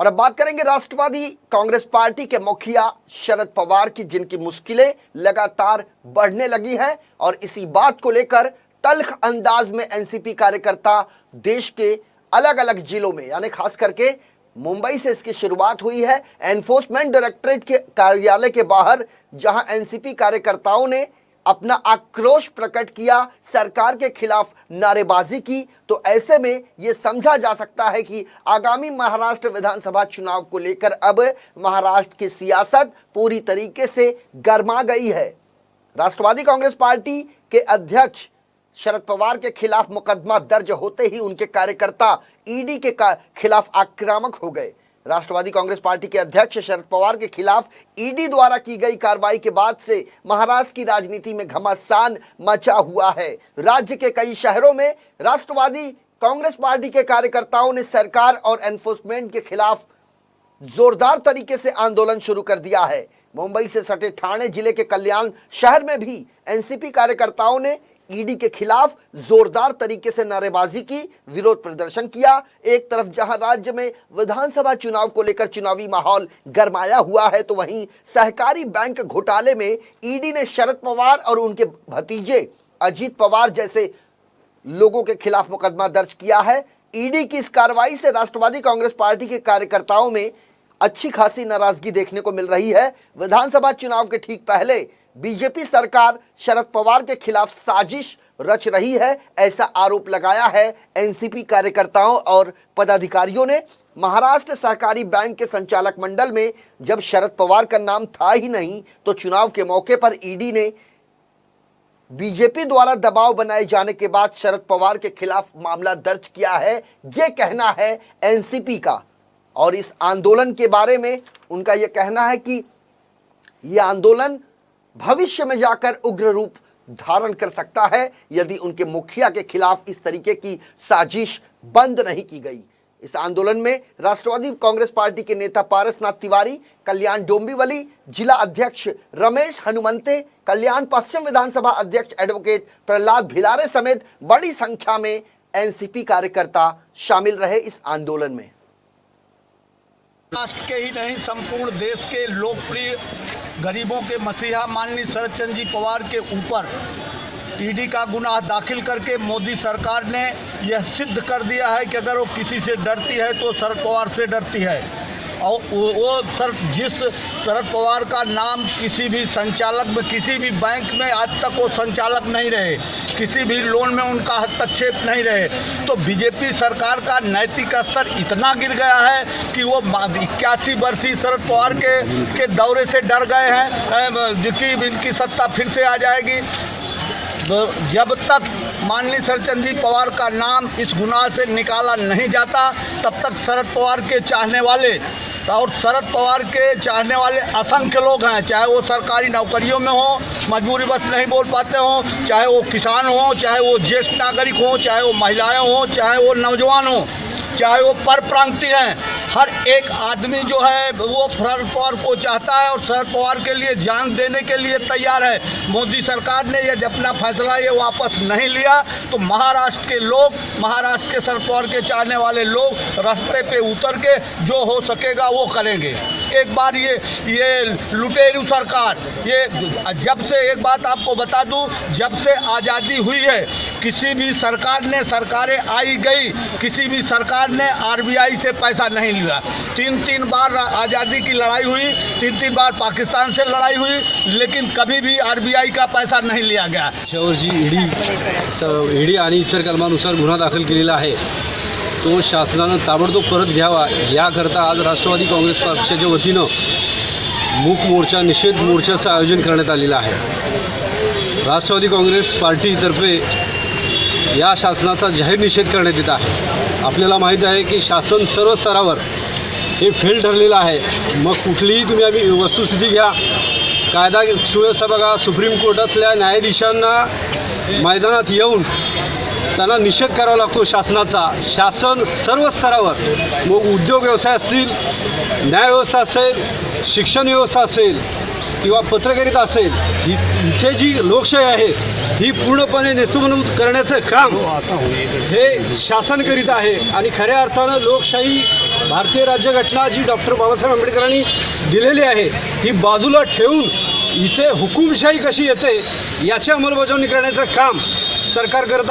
और अब बात करेंगे राष्ट्रवादी कांग्रेस पार्टी के मुखिया शरद पवार की, जिनकी मुश्किलें लगातार बढ़ने लगी हैं। और इसी बात को लेकर तल्ख अंदाज में एनसीपी कार्यकर्ता देश के अलग अलग जिलों में, यानी खास करके मुंबई से इसकी शुरुआत हुई है। एनफोर्समेंट डायरेक्टरेट के कार्यालय के बाहर जहां एनसीपी कार्यकर्ताओं ने अपना आक्रोश प्रकट किया, सरकार के खिलाफ नारेबाजी की, तो ऐसे में यह समझा जा सकता है कि आगामी महाराष्ट्र विधानसभा चुनाव को लेकर अब महाराष्ट्र की सियासत पूरी तरीके से गर्मा गई है। राष्ट्रवादी कांग्रेस पार्टी के अध्यक्ष शरद पवार के खिलाफ मुकदमा दर्ज होते ही उनके कार्यकर्ता ईडी के खिलाफ आक्रामक हो गए। राष्ट्रवादी कांग्रेस पार्टी के अध्यक्ष शरद पवार के खिलाफ ईडी द्वारा की गई कार्रवाई के बाद से महाराष्ट्र की राजनीति में घमासान मचा हुआ है। राज्य के कई शहरों में राष्ट्रवादी कांग्रेस पार्टी के कार्यकर्ताओं ने सरकार और एनफोर्समेंट के खिलाफ जोरदार तरीके से आंदोलन शुरू कर दिया है। मुंबई से सटे ठाणे जिले के कल्याण शहर में भी एनसीपी कार्यकर्ताओं ने ईडी के खिलाफ जोरदार तरीके से नारेबाजी की, विरोध प्रदर्शन किया। एक तरफ जहां राज्य में विधानसभा चुनाव को लेकर चुनावी माहौल गरमाया हुआ है, तो वहीं सहकारी बैंक घोटाले में ईडी ने शरद पवार और उनके भतीजे अजीत पवार जैसे लोगों के खिलाफ मुकदमा दर्ज किया है। ईडी की इस कार्रवाई से राष्ट्रवादी कांग्रेस पार्टी के कार्यकर्ताओं में अच्छी खासी नाराजगी देखने को मिल रही है। विधानसभा चुनाव के ठीक पहले बीजेपी सरकार शरद पवार के खिलाफ साजिश रच रही है, ऐसा आरोप लगाया है एनसीपी कार्यकर्ताओं और पदाधिकारियों ने। महाराष्ट्र सहकारी बैंक के संचालक मंडल में जब शरद पवार का नाम था ही नहीं, तो चुनाव के मौके पर ईडी ने बीजेपी द्वारा दबाव बनाए जाने के बाद शरद पवार के खिलाफ मामला दर्ज किया है, यह कहना है एनसीपी का। और इस आंदोलन के बारे में उनका यह कहना है कि यह आंदोलन भविष्य में जाकर उग्र रूप धारण कर सकता है यदि उनके मुखिया के खिलाफ इस तरीके की साजिश बंद नहीं की गई। इस आंदोलन में राष्ट्रवादी कांग्रेस पार्टी के नेता पारसनाथ तिवारी, कल्याण डोंबिवली जिला अध्यक्ष रमेश हनुमंते, कल्याण पश्चिम विधानसभा अध्यक्ष एडवोकेट प्रहलाद भिलारे समेत बड़ी संख्या में एनसीपी कार्यकर्ता शामिल रहे इस आंदोलन में। राष्ट्र के ही नहीं, संपूर्ण देश के लोकप्रिय गरीबों के मसीहा माननीय शरद चंद्र जी पवार के ऊपर ईडी का गुनाह दाखिल करके मोदी सरकार ने यह सिद्ध कर दिया है कि अगर वो किसी से डरती है तो शरद पवार से डरती है। और जिस शरद पवार का नाम किसी भी संचालक में, किसी भी बैंक में आज तक वो संचालक नहीं रहे, किसी भी लोन में उनका हस्तक्षेप नहीं रहे, तो बीजेपी सरकार का नैतिक स्तर इतना गिर गया है कि वो 81 वर्षीय शरद पवार के दौरे से डर गए हैं कि इनकी सत्ता फिर से आ जाएगी। जब तक माननीय शरद चंद्र जी पवार का नाम इस गुनाह से निकाला नहीं जाता, तब तक शरद पवार के चाहने वाले और शरद पवार के चाहने वाले असंख्य लोग हैं, चाहे वो सरकारी नौकरियों में हो, मजबूरी बस नहीं बोल पाते हो, चाहे वो किसान हो, चाहे वो ज्येष्ठ नागरिक हो, चाहे वो महिलाएं हो, चाहे वो नौजवान हो, चाहे वो परप्रांतीय हैं, हर एक आदमी जो है वो शरद पवार को चाहता है और शरद पवार के लिए जान देने के लिए तैयार है। मोदी सरकार ने यदि अपना फैसला ये वापस नहीं लिया तो महाराष्ट्र के लोग, महाराष्ट्र के शरद पवार के चाहने वाले लोग रास्ते पे उतर के जो हो सकेगा वो करेंगे। एक बार ये लुटेरू सरकार, ये जब से, एक बात आपको बता दूं, जब से आज़ादी हुई है किसी भी सरकार ने, सरकारें आई गई, किसी भी सरकार ने आरबीआई से पैसा नहीं लिया। 3 बार आज़ादी की लड़ाई हुई, 3 बार पाकिस्तान से लड़ाई हुई, लेकिन कभी भी आरबीआई का पैसा नहीं लिया गया। जी ईडी आणि इतर कलमानुसार गुन्हा दाखल केलेला आहे, तो शासनानं ताबडतोब परत घ्यावा याकरता आज राष्ट्रवादी काँग्रेस पक्षाच्या वतीनं मूक मोर्चा, निषेध मोर्चाचं आयोजन करण्यात आलेलं आहे। राष्ट्रवादी काँग्रेस पार्टीतर्फे या शासनाचा जाहीर निषेध करण्यात येत आहे। आपल्याला माहीत आहे की शासन सर्व स्तरावर हे फेल ठरलेलं आहे। मग कुठलीही तुम्ही आम्ही वस्तुस्थिती घ्या, कायदा सुव्यवस्था बघा, सुप्रीम कोर्टातल्या न्यायाधीशांना मैदानात येऊन त्यांना निषेध करावा लागतो शासनाचा। शासन सर्व स्तरावर, मग उद्योग व्यवसाय असतील, न्यायव्यवस्था असेल, शिक्षण व्यवस्था असेल किंवा पत्रकारिता असेल, इथे जी लोकशाही आहे ही पूर्णपणे नेस्तनाबूत करण्याचं काम हे शासन करीत आहे। आणि खऱ्या अर्थानं लोकशाही भारतीय राज्यघटना जी डॉक्टर बाबासाहेब आंबेडकरांनी दिलेली आहे ही बाजूला ठेवून इथे हुकुमशाही कशी येते याची अंमलबजावणी करण्याचं काम सरकार करत आहे.